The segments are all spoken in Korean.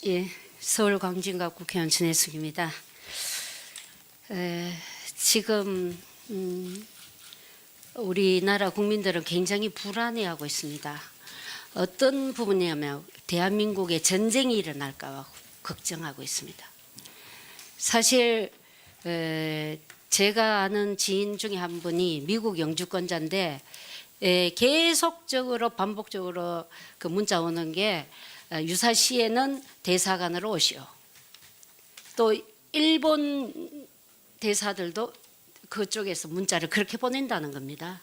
예, 서울 광진갑 국회의원 전혜숙입니다. 지금 우리나라 국민들은 굉장히 불안해하고 있습니다. 어떤 부분이냐면 대한민국에 전쟁이 일어날까 봐 걱정하고 있습니다. 사실 제가 아는 지인 중에 한 분이 미국 영주권자인데 계속적으로 반복적으로 그 문자 오는 게 유사시에는 대사관으로 오시오. 또 일본 대사들도 그쪽에서 문자를 그렇게 보낸다는 겁니다.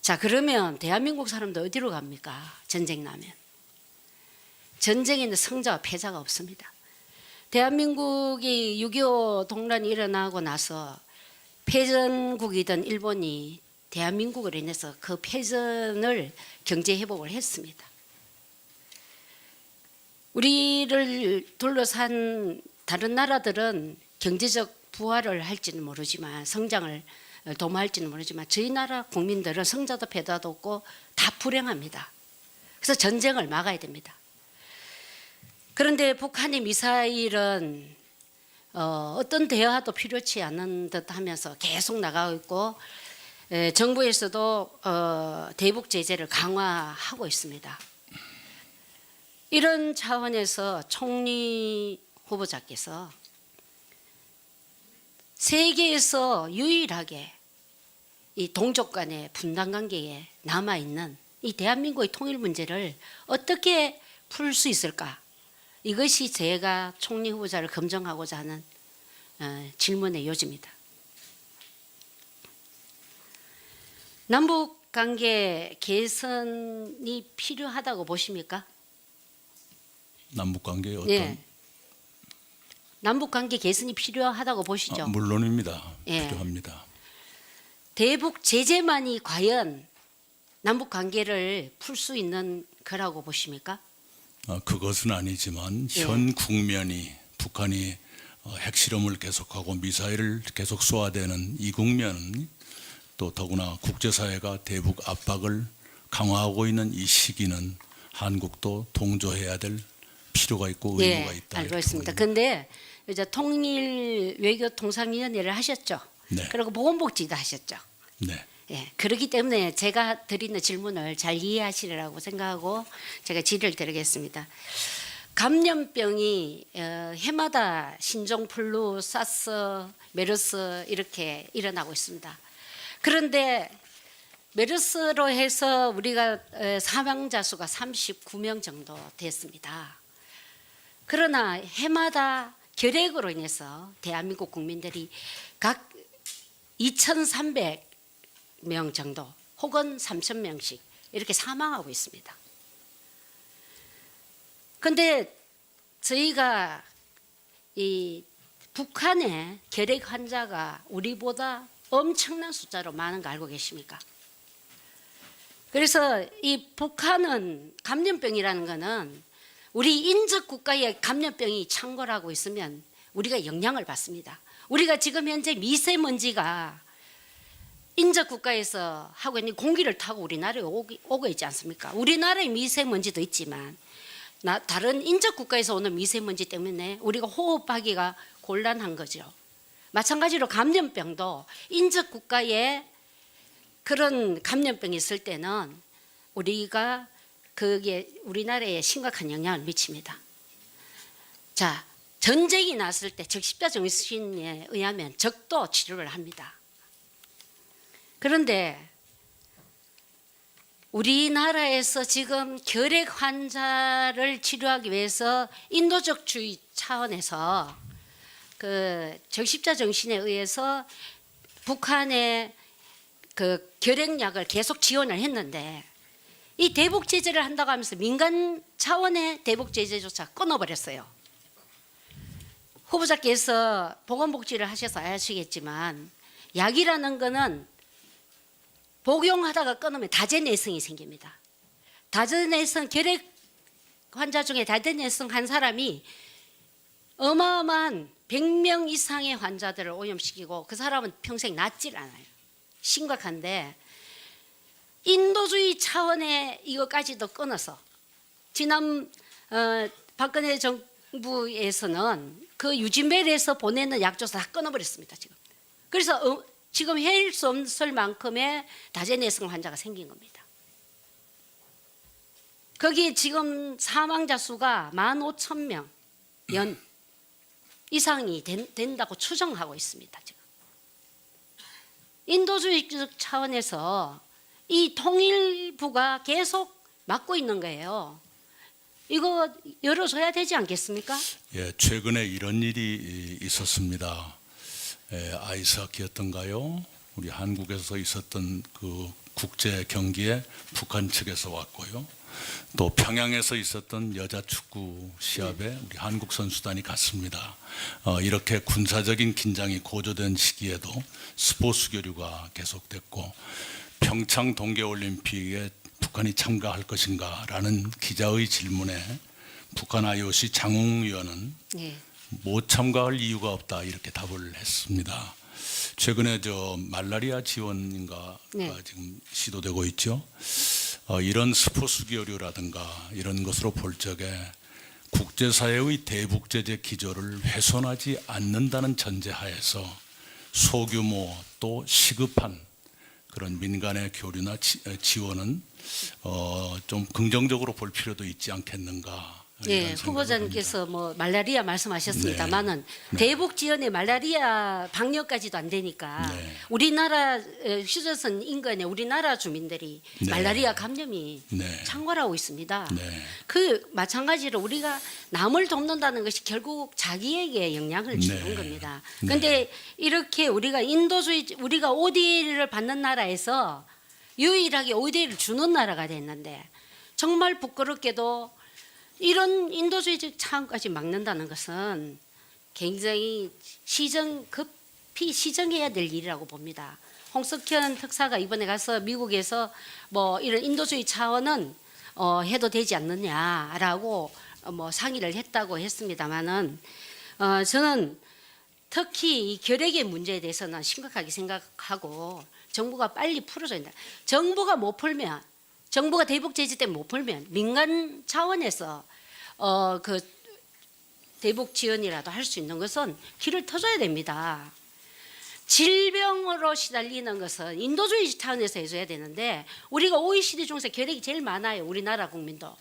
자, 그러면 대한민국 사람들 어디로 갑니까? 전쟁 나면. 전쟁에는 성자와 패자가 없습니다. 대한민국이 6.25 동란이 일어나고 나서 패전국이던 일본이 대한민국으로 인해서 그 패전을 경제 회복을 했습니다. 우리를 둘러싼 다른 나라들은 경제적 부활을 할지는 모르지만 성장을 도모할지는 모르지만 저희 나라 국민들은 성자도 패자도 없고 다 불행합니다. 그래서 전쟁을 막아야 됩니다. 그런데 북한의 미사일은 어떤 대화도 필요치 않은 듯 하면서 계속 나가고 있고 정부에서도 대북 제재를 강화하고 있습니다. 이런 차원에서 총리 후보자께서 세계에서 유일하게 이 동족 간의 분단 관계에 남아있는 이 대한민국의 통일 문제를 어떻게 풀 수 있을까? 이것이 제가 총리 후보자를 검증하고자 하는 질문의 요지입니다. 남북 관계 개선이 필요하다고 보십니까? 남북 관계 어떤? 예. 남북 관계 개선이 필요하다고 보시죠? 물론입니다. 예. 필요합니다. 대북 제재만이 과연 남북 관계를 풀 수 있는 거라고 보십니까? 그것은 아니지만 현 국면이 북한이 핵실험을 계속하고 미사일을 계속 쏘아대는 이 국면은 또 더구나 국제사회가 대북 압박을 강화하고 있는 이 시기는 한국도 동조해야 될 필요가 있고 의무가 있다. 알고 있습니다. 그런데 이제 통일 외교 통상위원회를 하셨죠. 네. 그리고 보건복지도 하셨죠. 네. 예, 그렇기 때문에 제가 드리는 질문을 잘 이해하시리라고 생각하고 제가 질의를 드리겠습니다. 감염병이 해마다 신종플루, 사스, 메르스 이렇게 일어나고 있습니다. 그런데 메르스로 해서 우리가 사망자 수가 39명 정도 됐습니다. 그러나 해마다 결핵으로 인해서 대한민국 국민들이 각 2,300명 정도 혹은 3,000명씩 이렇게 사망하고 있습니다. 그런데 저희가 이 북한의 결핵 환자가 우리보다 엄청난 숫자로 많은 거 알고 계십니까? 그래서 이 북한은 감염병이라는 거는 우리 인접 국가에 감염병이 창궐하고 있으면 우리가 영향을 받습니다. 우리가 지금 현재 미세먼지가 인접 국가에서 하고 있는 공기를 타고 우리나라에 오고 있지 않습니까? 우리나라의 미세먼지도 있지만 다른 인접 국가에서 오는 미세먼지 때문에 우리가 호흡하기가 곤란한 거죠. 마찬가지로 감염병도 인접 국가에 그런 감염병이 있을 때는 우리가 그게 우리나라에 심각한 영향을 미칩니다. 자, 전쟁이 났을 때 적십자 정신에 의하면 적도 치료를 합니다. 그런데 우리나라에서 지금 결핵 환자를 치료하기 위해서 인도적주의 차원에서 그 적십자 정신에 의해서 북한의 그 결핵약을 계속 지원을 했는데 이 대북 제재를 한다고 하면서 민간 차원의 대북 제재조차 끊어버렸어요. 후보자께서 보건복지를 하셔서 아시겠지만 약이라는 거는 복용하다가 끊으면 다제내성이 생깁니다. 다제내성 결핵 환자 중에 다제내성 한 사람이 어마어마한 100명 이상의 환자들을 오염시키고 그 사람은 평생 낫질 않아요. 심각한데 인도주의 차원의 이것까지도 끊어서 지난 박근혜 부에서는 그 유진벨에서 보내는 약조사 다 끊어버렸습니다 지금. 그래서 지금 헤일 수 없을 만큼의 다재내성 환자가 생긴 겁니다. 거기 지금 사망자 수가 15,000명 연 이상이 된다고 추정하고 있습니다. 지금. 인도주의적 차원에서 이 통일부가 계속 막고 있는 거예요. 이거 열어줘야 되지 않겠습니까? 예, 최근에 이런 일이 있었습니다. 아이스하키였던가요? 우리 한국에서 있었던 그 국제 경기에 북한 측에서 왔고요. 또 평양에서 있었던 여자 축구 시합에 우리 한국 선수단이 갔습니다. 이렇게 군사적인 긴장이 고조된 시기에도 스포츠 교류가 계속됐고 평창 동계올림픽에 북한이 참가할 것인가라는 기자의 질문에 북한 IOC 장웅 위원은 네. 못 참가할 이유가 없다 이렇게 답을 했습니다. 최근에 말라리아 지원인가 네. 지금 시도되고 있죠. 이런 스포츠 교류라든가 이런 것으로 볼 적에 국제사회의 대북제재 기조를 훼손하지 않는다는 전제하에서 소규모 또 시급한 그런 민간의 교류나 지원은 좀 긍정적으로 볼 필요도 있지 않겠는가. 예, 후보자님께서 뭐 말라리아 말씀하셨습니다만은 대북 지원에 말라리아 방역까지도 안 되니까 네. 우리나라 휴전선 인근에 우리나라 주민들이 네. 말라리아 감염이 네. 창궐하고 있습니다. 네. 그 마찬가지로 우리가 남을 돕는다는 것이 결국 자기에게 영향을 주는 네. 겁니다. 네. 그런데 이렇게 우리가 인도주의 우리가 ODA를 받는 나라에서 유일하게 ODA를 주는 나라가 됐는데 정말 부끄럽게도 이런 인도주의적 차원까지 막는다는 것은 굉장히 급히 시정해야 될 일이라고 봅니다. 홍석현 특사가 이번에 가서 미국에서 뭐 이런 인도주의 차원은 해도 되지 않느냐라고 뭐 상의를 했다고 했습니다만은 저는 특히 이 결핵의 문제에 대해서는 심각하게 생각하고 정부가 빨리 풀어줘야 된다. 정부가 못 풀면 정부가 대북 제재 때문에 못 풀면 민간 차원에서 그 대북 지원이라도 할 수 있는 것은 길을 터줘야 됩니다. 질병으로 시달리는 것은 인도주의 차원에서 해줘야 되는데 우리가 OECD 중에서 결핵이 제일 많아요. 우리나라 국민도.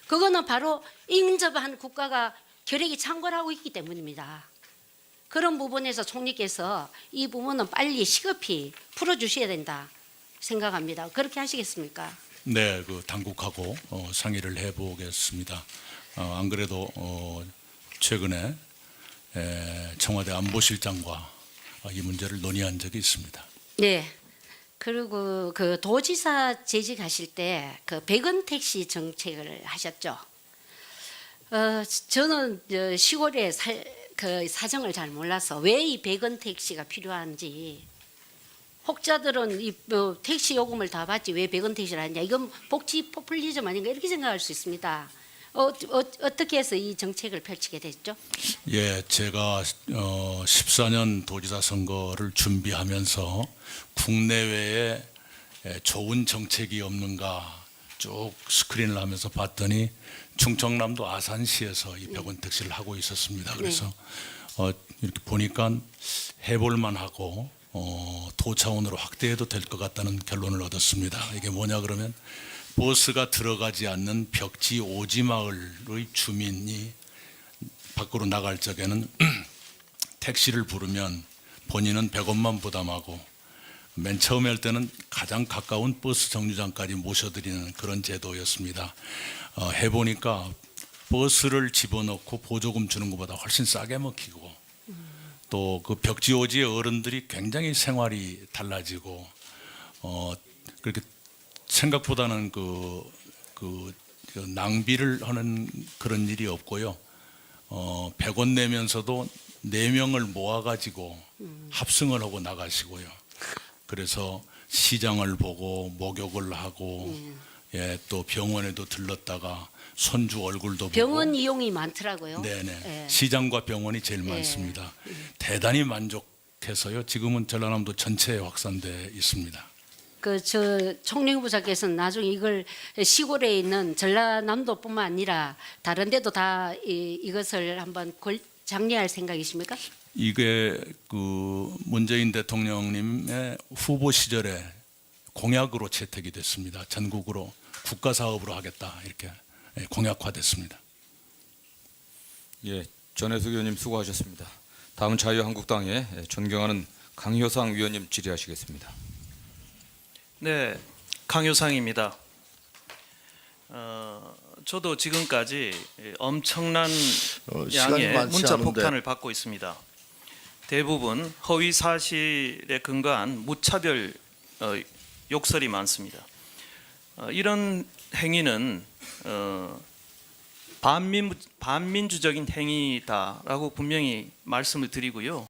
그거는 바로 인접한 국가가 결핵이 창궐하고 있기 때문입니다. 그런 부분에서 총리께서 이 부분은 빨리 시급히 풀어주셔야 된다 생각합니다. 그렇게 하시겠습니까? 네, 그 당국하고 상의를 해보겠습니다. 안 그래도 최근에 청와대 안보실장과 이 문제를 논의한 적이 있습니다. 네. 그리고 그 도지사 재직하실 때 그 100원 택시 정책을 하셨죠. 저는 시골에 그 사정을 잘 몰라서 왜 이 100원 택시가 필요한지 혹자들은 이 택시 요금을 다 받지 왜 100원 택시를 하냐 이건 복지 포퓰리즘 아닌가 이렇게 생각할 수 있습니다. 어떻게 해서 이 정책을 펼치게 됐죠? 예, 제가 14년 도지사 선거를 준비하면서 국내외에 좋은 정책이 없는가 쭉 스크린을 하면서 봤더니 충청남도 아산시에서 이 100원 택시를 하고 있었습니다. 그래서 이렇게 보니까 해볼 만하고 도 차원으로 확대해도 될 것 같다는 결론을 얻었습니다. 이게 뭐냐 그러면 버스가 들어가지 않는 벽지 오지 마을의 주민이 밖으로 나갈 적에는 택시를 부르면 본인은 100원만 부담하고 맨 처음에 할 때는 가장 가까운 버스 정류장까지 모셔드리는 그런 제도였습니다. 해보니까 버스를 집어넣고 보조금 주는 것보다 훨씬 싸게 먹히고 또 그 벽지 오지의 어른들이 굉장히 생활이 달라지고 그렇게 생각보다는 그 낭비를 하는 그런 일이 없고요. 100원 내면서도 4명을 모아가지고 합승을 하고 나가시고요. 그래서 시장을 보고 목욕을 하고 예, 또 병원에도 들렀다가 손주 얼굴도 병원 보고 이용이 많더라고요. 네네. 예. 시장과 병원이 제일 많습니다. 대단히 만족해서요. 지금은 전라남도 전체에 확산돼 있습니다. 저 총리 부장께서는 나중에 이걸 시골에 있는 전라남도뿐만 아니라 다른 데도 다 이것을 한번 장려할 생각이십니까? 이게 그 문재인 대통령님의 후보 시절에 공약으로 채택이 됐습니다. 전국으로 국가 사업으로 하겠다 이렇게 공약화됐습니다. 예, 전혜숙 의원님 수고하셨습니다. 다음은 자유한국당의 존경하는 강효상 위원님 질의하시겠습니다. 네, 강효상입니다. 저도 지금까지 엄청난 시간이 양의 많지 문자 않은데. 폭탄을 받고 있습니다. 대부분 허위 사실에 근거한 무차별 욕설이 많습니다. 이런 행위는 반민주적인 행위다라고 분명히 말씀을 드리고요.